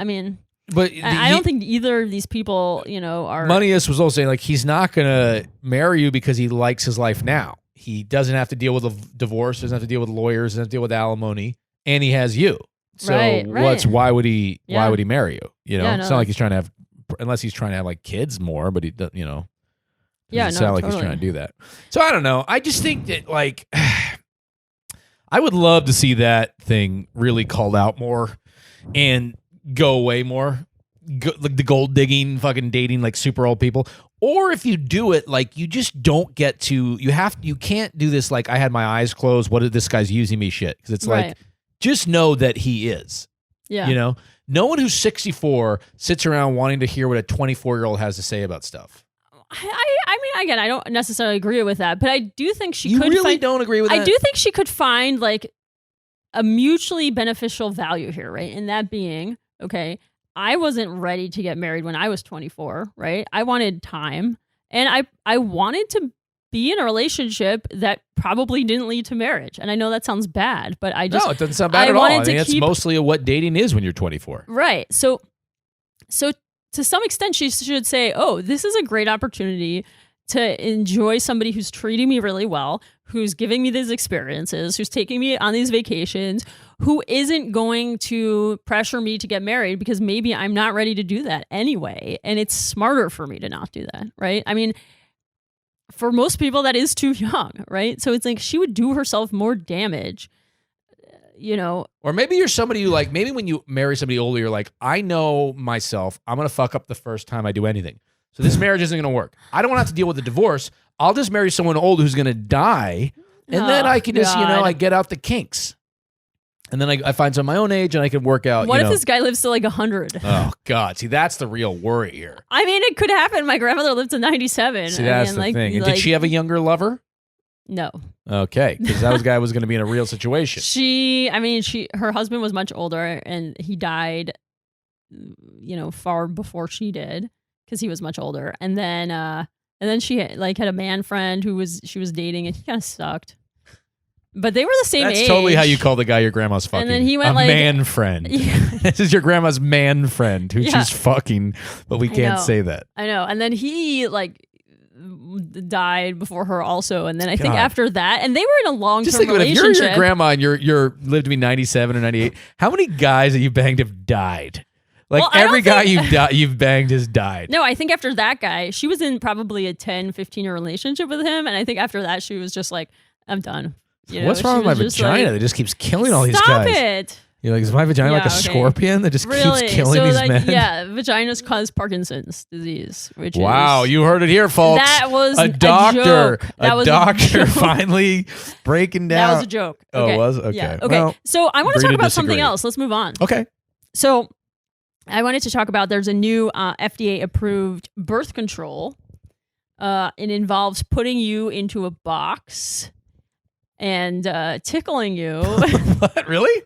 but I don't think either of these people, are... Moneyist was also saying, like, he's not going to marry you because he likes his life now. He doesn't have to deal with a divorce, doesn't have to deal with lawyers, doesn't have to deal with alimony, and he has you. So right. why would he marry you? It's not like he's trying to have, unless he's trying to have like kids more, but he does, doesn't sound like he's trying to do that. So I don't know. I just think that like, I would love to see that thing really called out more and go away more. Like the gold digging, fucking dating like super old people. Or if you do it, like you just don't get to, you can't do this like I had my eyes closed. What did this guy's using me shit? Because it's like, just know that he is. Yeah. No one who's 64 sits around wanting to hear what a 24-year-old has to say about stuff. Again, I don't necessarily agree with that, but I do think she could. You really don't agree with that? I do think she could find like a mutually beneficial value here, right? And that being, okay, I wasn't ready to get married when I was 24, right? I wanted time, and I wanted to be in a relationship that probably didn't lead to marriage. And I know that sounds bad, but no, it doesn't sound bad at all. I mean, that's mostly what dating is when you're 24. Right. So to some extent, she should say, oh, this is a great opportunity to enjoy somebody who's treating me really well, who's giving me these experiences, who's taking me on these vacations, who isn't going to pressure me to get married because maybe I'm not ready to do that anyway. And it's smarter for me to not do that. Right. For most people, that is too young, right? So it's like she would do herself more damage, Or maybe you're somebody who like, maybe when you marry somebody older, you're like, I know myself, I'm going to fuck up the first time I do anything. So this marriage isn't going to work. I don't want to have to deal with a divorce. I'll just marry someone old who's going to die. And then I can just, I get out the kinks. And then I find some my own age and I can work out. What if this guy lives to like 100? Oh, God. See, that's the real worry here. It could happen. My grandmother lived to 97. See, that's the thing. And did she have a younger lover? No. Okay. Because that guy was going to be in a real situation. Her husband was much older and he died, far before she did because he was much older. And then she had a man friend she was dating and he kind of sucked. But they were the same age. That's totally how you call the guy your grandma's fucking. And then he went a like, man friend. Yeah. This is your grandma's man friend who she's fucking, but we can't say that. I know. And then he like died before her also. And then I think after that, and they were in a long-term relationship. If you're your grandma and you're lived to be 97 or 98, how many guys that you banged have died? Like every guy you've banged has died. No, I think after that guy, she was in probably a 10, 15-year relationship with him. And I think after that, she was just like, I'm done. You know, what's wrong with my vagina that just keeps killing all these guys? Stop it. You're like, is my vagina like a scorpion that just keeps killing these men? Yeah, vaginas cause Parkinson's disease, which wow, you heard it here, folks. That was a doctor. A doctor finally breaking down. That was a joke. Okay. Oh, it was? Okay. Yeah. Okay. Well, so I want to talk about something else. Let's move on. Okay. So I wanted to talk about there's a new FDA-approved birth control. It involves putting you into a box and tickling you. What? Really?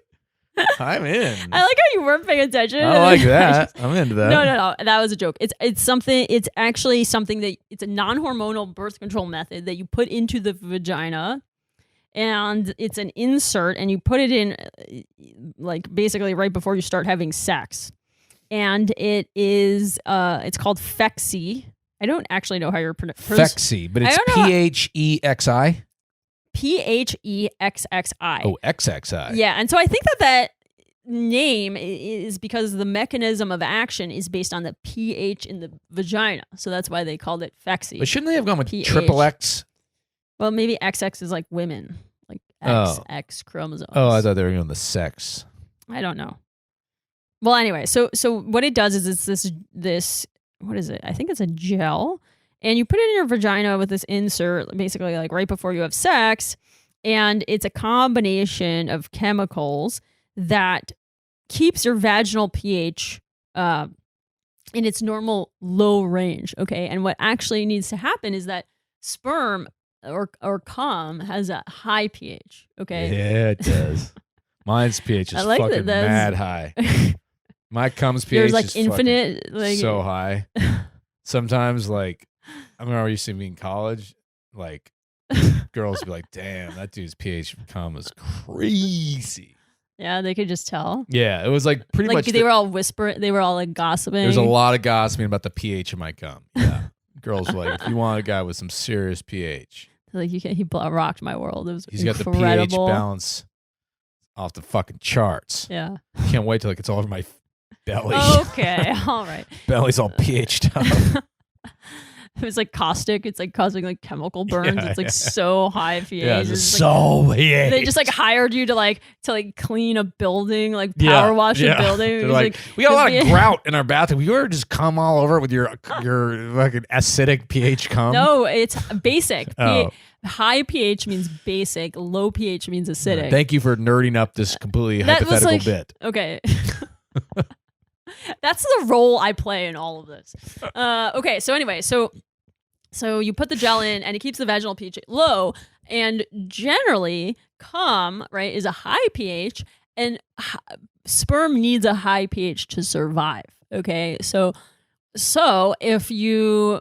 I'm in. I like how you weren't paying attention. I like that. I'm into that. No. That was a joke. It's something. It's actually something that it's a non-hormonal birth control method that you put into the vagina, and it's an insert, and you put it in, like basically right before you start having sex, and it is it's called Phexi. I don't actually know how you're pronouncing Phexi, but it's PHEXI. PHEXXI. Oh, XXI. Yeah, and so I think that name is because the mechanism of action is based on the pH in the vagina, so that's why they called it Phexi. But shouldn't they have gone with pH. triple X? Well, maybe XX is like women, like XX chromosomes. Oh, I thought they were going the sex. I don't know. Well, anyway, so what it does is it's this what is it? I think it's a gel. And you put it in your vagina with this insert, basically like right before you have sex. And it's a combination of chemicals that keeps your vaginal pH in its normal low range. Okay. And what actually needs to happen is that sperm or cum has a high pH. Okay. Yeah, it does. Mine's pH is like fucking mad high. My cum's pH There's like is infinite, like so high. Sometimes, like, I remember I used to be in college, like, girls would be like, damn, that dude's pH from cum was crazy. Yeah, they could just tell. Yeah, it was like pretty much. They were all whispering. They were all like gossiping. There's a lot of gossiping about the pH of my cum. Yeah. Girls were like, if you want a guy with some serious pH. Like, he rocked my world. It was He's incredible. got the pH balance off the fucking charts. Yeah. Can't wait till it gets all over my belly. Okay, all right. Belly's all pH'd up. It's like caustic. It's like causing like chemical burns. Yeah, it's like so high pH. Yeah, it's so pH. They just like hired you to clean a building, like power wash a building. They're like, we got a lot of grout in our bathroom. You ever just cum all over it with your fucking acidic pH cum? No, it's basic. Oh. High pH means basic. Low pH means acidic. Thank you for nerding up this completely hypothetical bit. Okay. That's the role I play in all of this. Okay, so anyway, so you put the gel in and it keeps the vaginal pH low, and generally cum, right, is a high pH, and sperm needs a high pH to survive. Okay, so if you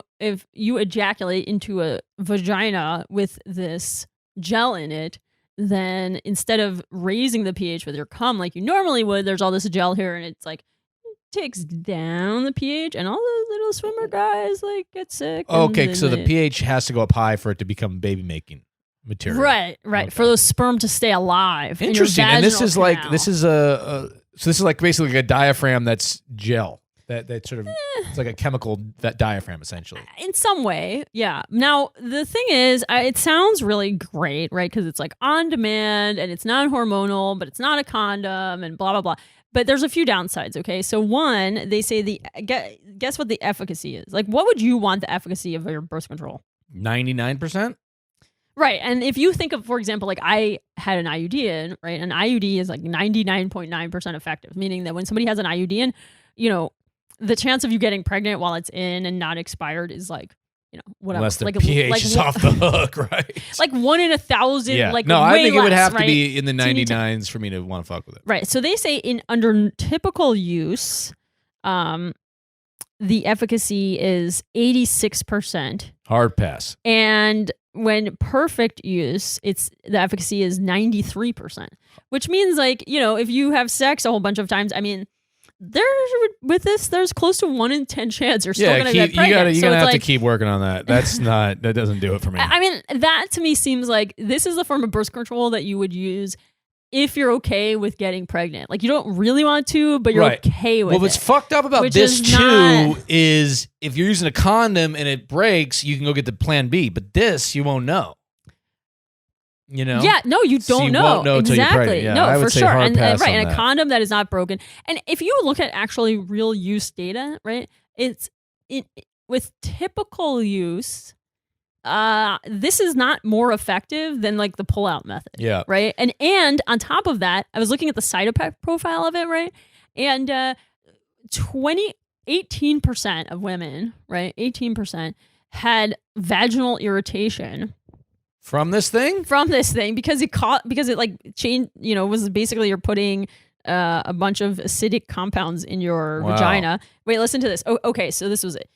ejaculate into a vagina with this gel in it, then instead of raising the pH with your cum like you normally would, there's all this gel here, and it's like takes down the pH, and all those little swimmer guys like get sick. Okay, so the pH has to go up high for it to become baby making material. Right. Okay. For those sperm to stay alive. Interesting. And this is like basically like a diaphragm that's gel. That sort of it's like a chemical that diaphragm essentially. In some way, yeah. Now the thing is, it sounds really great, right? Because it's like on demand and it's non-hormonal, but it's not a condom and blah blah blah. But there's a few downsides, okay? So one, they say guess what the efficacy is. Like, what would you want the efficacy of your birth control? 99%? Right. And if you think of, for example, like I had an IUD in, right? An IUD is like 99.9% effective, meaning that when somebody has an IUD in, the chance of you getting pregnant while it's in and not expired is like, whatever. Unless the pH is off the hook, right? Like 1 in 1,000. Yeah. Like no, way I think less, it would have right? to be in the 99s for me to want to fuck with it. Right. So they say under typical use, the efficacy is 86%. Hard pass. And when perfect use, the efficacy is 93%, which means like, if you have sex a whole bunch of times, I mean, there's close to 1 in 10 chance you're still gonna get pregnant. You're gonna have to keep working on that. That doesn't do it for me. I mean, that to me seems like this is the form of birth control that you would use if you're okay with getting pregnant. Like, you don't really want to, but you're okay with it. Well, what's fucked up about this too is if you're using a condom and it breaks, you can go get the plan B, but this you won't know. Yeah, no, you don't know. Won't know exactly. Yeah, no, I would for say sure. hard pass on And a that. condom that is not broken. And if you look at actually real use data, right, with typical use, this is not more effective than like the pull-out method. Yeah. Right. And on top of that, I was looking at the side effect profile of it, right? And 18% of women, right? 18% had vaginal irritation from this thing because it like changed, was basically you're putting a bunch of acidic compounds in your vagina. Wait, listen to this. Oh, okay, so this was it.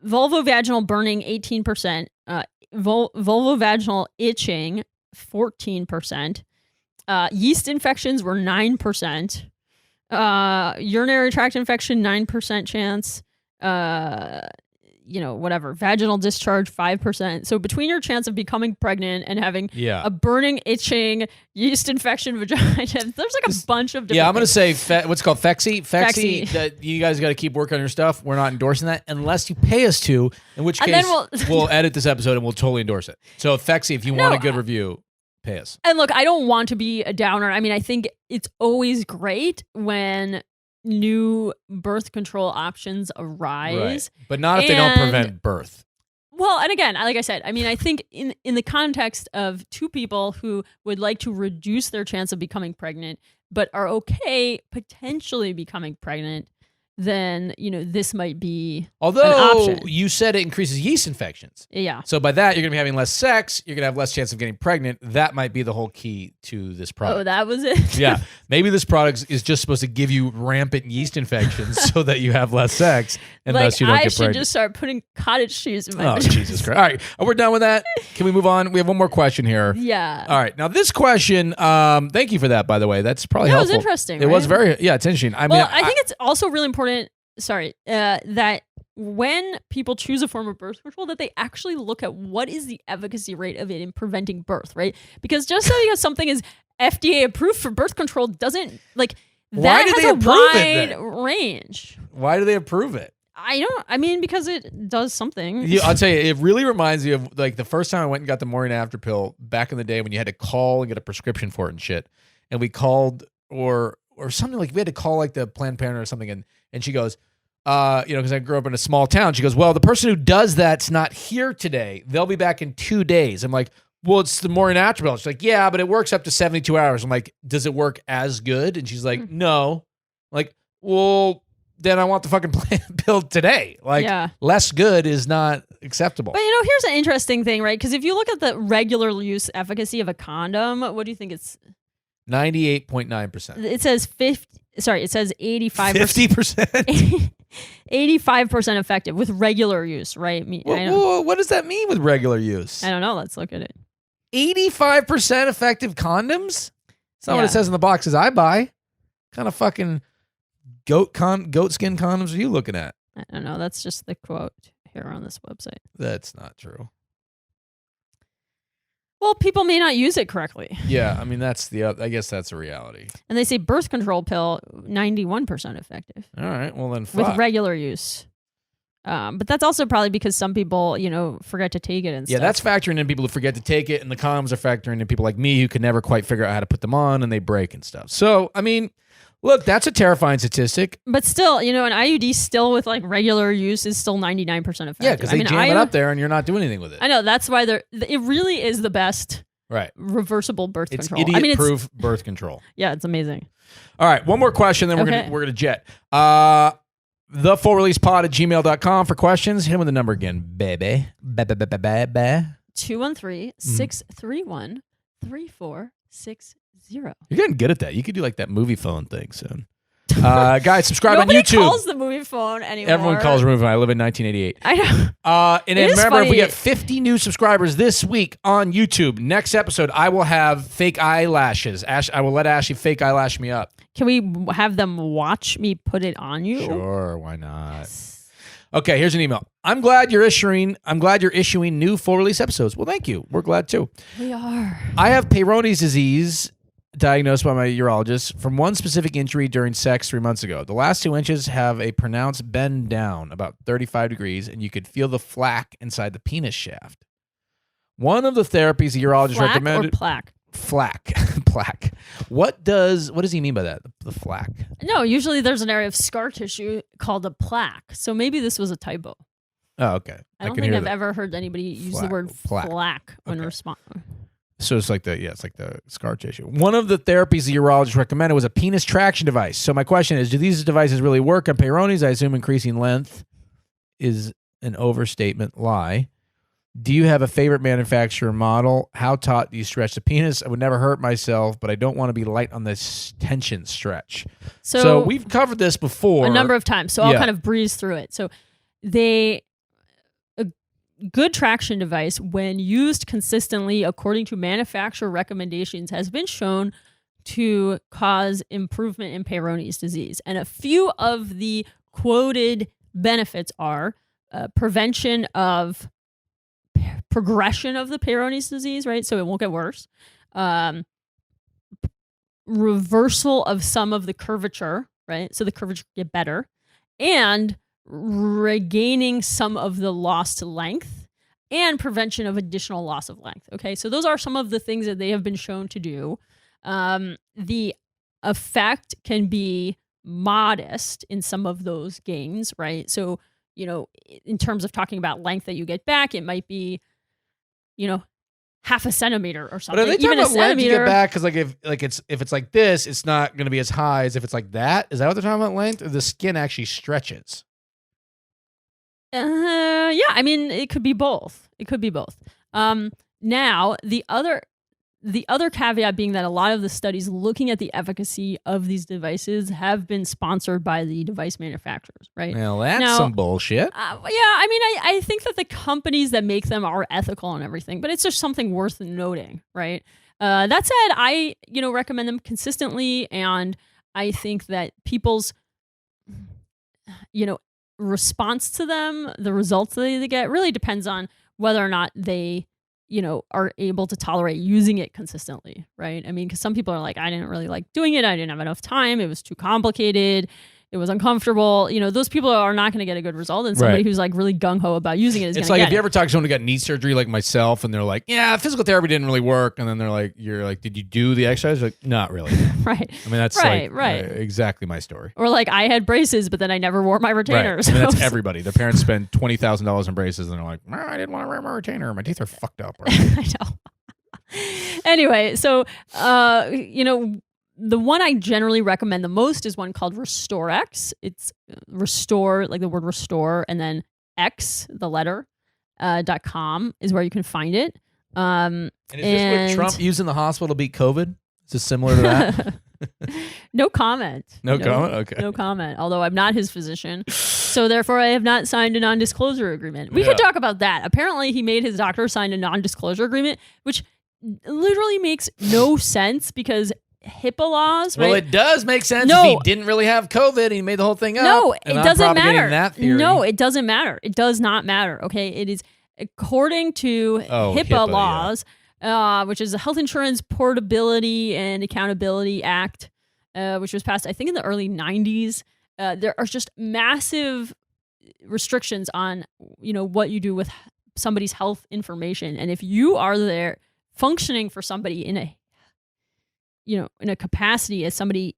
Vulvovaginal burning 18%, vulvovaginal itching 14%, yeast infections were 9%, urinary tract infection 9% chance, whatever, vaginal discharge 5%. So between your chance of becoming pregnant and having a burning, itching, yeast infection vagina, there's like a bunch of different I'm going to things. say what's called Phexy. That you guys got to keep working on your stuff. We're not endorsing that unless you pay us to, in which case we'll edit this episode and we'll totally endorse it. So Phexy, if you want a good review, pay us. And look, I don't want to be a downer. I mean, I think it's always great when new birth control options arise. Right. But not if they don't prevent birth. Well, and again, like I said, I mean, I think in the context of two people who would like to reduce their chance of becoming pregnant, but are okay potentially becoming pregnant, then, this might be an option. You said it increases yeast infections. Yeah. So by that, you're going to be having less sex. You're going to have less chance of getting pregnant. That might be the whole key to this product. Oh, that was it? Yeah. Maybe this product is just supposed to give you rampant yeast infections so that you have less sex and thus you don't get pregnant. I should just start putting cottage cheese in my Oh, Jesus Christ. All right. We're done with that. Can we move on? We have one more question here. Yeah. All right. Now, this question, thank you for that, by the way. That's probably helpful. It was interesting, It was very, it's interesting. I think it's also really important, that when people choose a form of birth control, that they actually look at what is the efficacy rate of it in preventing birth, right? Because just so because something is FDA approved for birth control doesn't, like, that has a wide range. Why do they approve it? Because it does something. I'll tell you, it really reminds me of like the first time I went and got the morning after pill back in the day when you had to call and get a prescription for it and shit. And we called or something, like we had to call like the Planned Parenthood or something. And she goes, because I grew up in a small town. She goes, well, the person who does that's not here today. They'll be back in 2 days. I'm like, well, it's the morning after pill. She's like, yeah, but it works up to 72 hours. I'm like, does it work as good? And she's like, no. I'm like, well, then I want the fucking pill today. Like, less good is not acceptable. But here's an interesting thing, right? Because if you look at the regular use efficacy of a condom, what do you think it's? 98.9%. It says 85%. 50%? 85% effective with regular use, right? What does that mean with regular use? I don't know. Let's look at it. 85% effective condoms? That's not what it says in the boxes I buy. Kind of fucking goat skin condoms are you looking at? I don't know. That's just the quote here on this website. That's not true. Well, people may not use it correctly. Yeah, I mean, I guess that's a reality. And they say birth control pill, 91% effective. All right, well then fuck. With regular use. But that's also probably because some people, forget to take it and stuff. Yeah, that's factoring in people who forget to take it, and the condoms are factoring in people like me who can never quite figure out how to put them on, and they break and stuff. So, I mean, look, that's a terrifying statistic. But still, an IUD still with like regular use is still 99% effective. Yeah, because they jam it up there and you're not doing anything with it. I know, that's why it really is the best right reversible birth control. It's idiot-proof birth control. Yeah, it's amazing. All right, one more question, then we're gonna jet. The4releasepod@gmail.com for questions. Hit him with the number again, baby. 213-631-3460. You're getting good at that. You could do like that movie phone thing soon. Guys, subscribe on Nobody YouTube. calls the movie phone anymore. Everyone calls a movie phone. I live in 1988. I know. And It is remember, if we funny. get 50 new subscribers this week on YouTube, next episode, I will have fake eyelashes. I will let Ashley fake eyelash me up. Can we have them watch me put it on you? Sure, why not? Okay, here's an email. I'm glad you're issuing new full release episodes. Well, thank you. We're glad too. We are. I have Peyronie's disease diagnosed by my urologist from one specific injury during sex 3 months ago. The last 2 inches have a pronounced bend down, about 35 degrees, and you could feel the flack inside the penis shaft. One of the therapies the urologist Flack recommended. or plaque? Plaque. What does he mean by that? The flack. No, usually there's an area of scar tissue called a plaque. So maybe this was a typo. Oh, okay. I don't can think hear I've that. ever heard anybody use the word plaque when Okay. responding. So it's like the scar tissue. One of the therapies the urologist recommended was a penis traction device. So my question is, do these devices really work on Peyronie's? I assume increasing length is an overstatement. Lie. Do you have a favorite manufacturer model? How taut do you stretch the penis? I would never hurt myself, but I don't want to be light on this tension stretch. So we've covered this before. A number of times. So I'll Yeah. kind of breeze through it. So a good traction device, when used consistently according to manufacturer recommendations, has been shown to cause improvement in Peyronie's disease. And a few of the quoted benefits are prevention of progression of the Peyronie's disease, right? So it won't get worse. Reversal of some of the curvature, right? So the curvature get better. And regaining some of the lost length and prevention of additional loss of length. Okay, so those are some of the things that they have been shown to do. The effect can be modest in some of those gains, right? So, in terms of talking about length that you get back, it might be, half a centimeter or something. But are they Even talking a about length you centimeter. get back? Because if it's like this, it's not going to be as high as if it's like that. Is that what they're talking about? Length, or the skin actually stretches? Yeah, I mean, it could be both. Now, the other caveat being that a lot of the studies looking at the efficacy of these devices have been sponsored by the device manufacturers, right? Well, that's some bullshit. I mean, I think that the companies that make them are ethical and everything, but it's just something worth noting, right? That said, I recommend them consistently, and I think that people's response to them, the results that they get, really depends on whether or not they are able to tolerate using it consistently, right? I mean, because some people are like, I didn't really like doing it. I didn't have enough time. It was too complicated. It was uncomfortable. Those people are not going to get a good result. And somebody who's like really gung-ho about using it is going to get it. It's like if you ever talk to someone who got knee surgery like myself and they're like, yeah, physical therapy didn't really work. And then you're like, did you do the exercise? Like, not really. Right. I mean, that's exactly my story. Or like I had braces, but then I never wore my retainers. Right. I mean, that's everybody. Their parents spend $20,000 on braces and they're like, I didn't want to wear my retainer. My teeth are fucked up. I know. Anyway, so, the one I generally recommend the most is one called RestoreX. It's restore, like the word restore, and then X, the letter, .com is where you can find it. And is this what Trump used in the hospital to beat COVID? Is this similar to that? No comment. No comment? Okay. No comment, although I'm not his physician. So therefore, I have not signed a non-disclosure agreement. We could talk about that. Apparently, he made his doctor sign a non-disclosure agreement, which literally makes no sense because HIPAA laws, right? Well, it does make sense if he didn't really have COVID and he made the whole thing up. No, it doesn't matter. That theory. No, it doesn't matter. It does not matter, okay? It is according to HIPAA laws, which is the Health Insurance Portability and Accountability Act, which was passed, I think, in the early 90s. There are just massive restrictions on, what you do with somebody's health information. And if you are there functioning for somebody in a capacity as somebody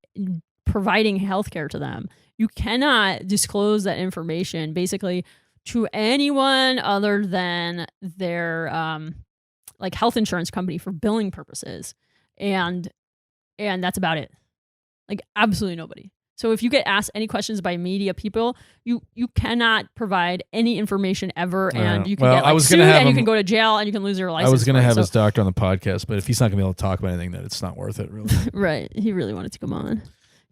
providing healthcare to them, you cannot disclose that information basically to anyone other than their health insurance company for billing purposes, and that's about it. Like absolutely nobody. So if you get asked any questions by media people, you cannot provide any information ever, and you can get sued, and you can go to jail, and you can lose your license. I was going to have his doctor on the podcast, but if he's not going to be able to talk about anything, then it's not worth it, really. Right. He really wanted to come on.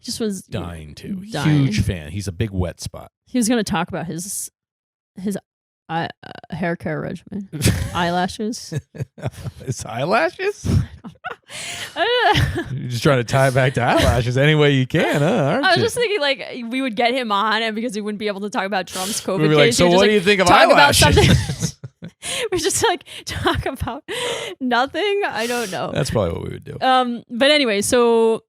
He just was Dying to. Dying. Huge fan. He's a big wet spot. He was going to talk about his hair care regimen, eyelashes. His eyelashes? I don't know. You're just trying to tie it back to eyelashes any way you can, huh? Aren't I was you? just thinking, like, we would get him on, and because he wouldn't be able to talk about Trump's COVID We'd be like, case, so he'd what just, do you think of talk about eyelashes? we just like talk about nothing. I don't know. That's probably what we would do. But anyway, so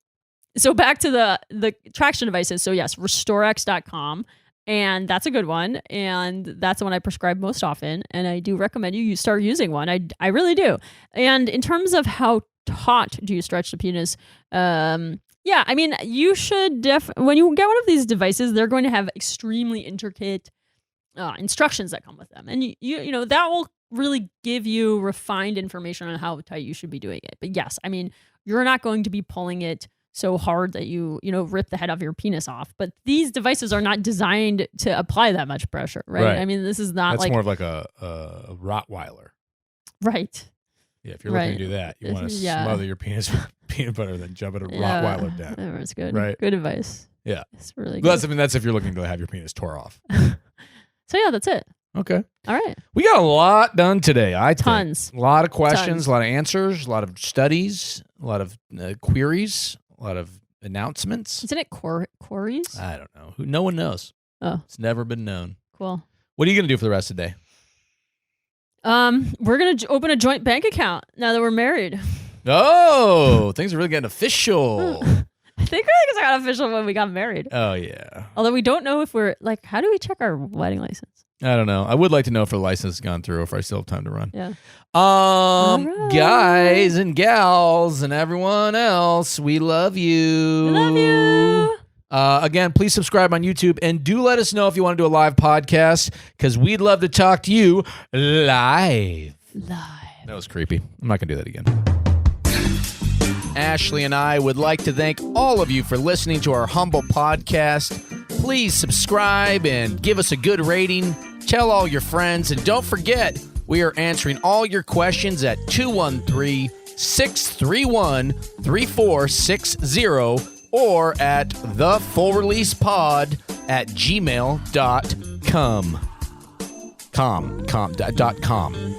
back to the traction devices. So yes, restorex.com. And that's a good one. And that's the one I prescribe most often. And I do recommend you start using one. I really do. And in terms of how taut do you stretch the penis? Yeah, I mean, you should when you get one of these devices, they're going to have extremely intricate instructions that come with them. And you know, that will really give you refined information on how tight you should be doing it. But yes, I mean, you're not going to be pulling it so hard that you rip the head of your penis off. But these devices are not designed to apply that much pressure, right? I mean, this is not That's more of like a Rottweiler. Right. Yeah, if you're looking to do that, you want to smother your penis with peanut butter, then jump it a Rottweiler down. That's good. Right. Good advice. Yeah. It's really good. That's if you're looking to have your penis tore off. So yeah, that's it. Okay. All right. We got a lot done today. Tons. A lot of questions, Tons. a lot of answers, a lot of studies, a lot of queries, a lot of announcements. Isn't it quarries? I don't know. No one knows. Oh. It's never been known. Cool. What are you going to do for the rest of the day? We're going to open a joint bank account now that we're married. Oh, things are really getting official. I think it got official when we got married. Oh, yeah. Although we don't know if we're, like, how do we check our wedding license? I don't know. I would like to know if the license has gone through or if I still have time to run. Yeah. Right. Guys and gals and everyone else, we love you. We love you. Again, please subscribe on YouTube and do let us know if you want to do a live podcast because we'd love to talk to you live. That was creepy. I'm not going to do that again. Ashley and I would like to thank all of you for listening to our humble podcast. Please subscribe and give us a good rating. Tell all your friends. And don't forget, we are answering all your questions at 213-631-3460 or at thefullreleasepod@gmail.com. .com.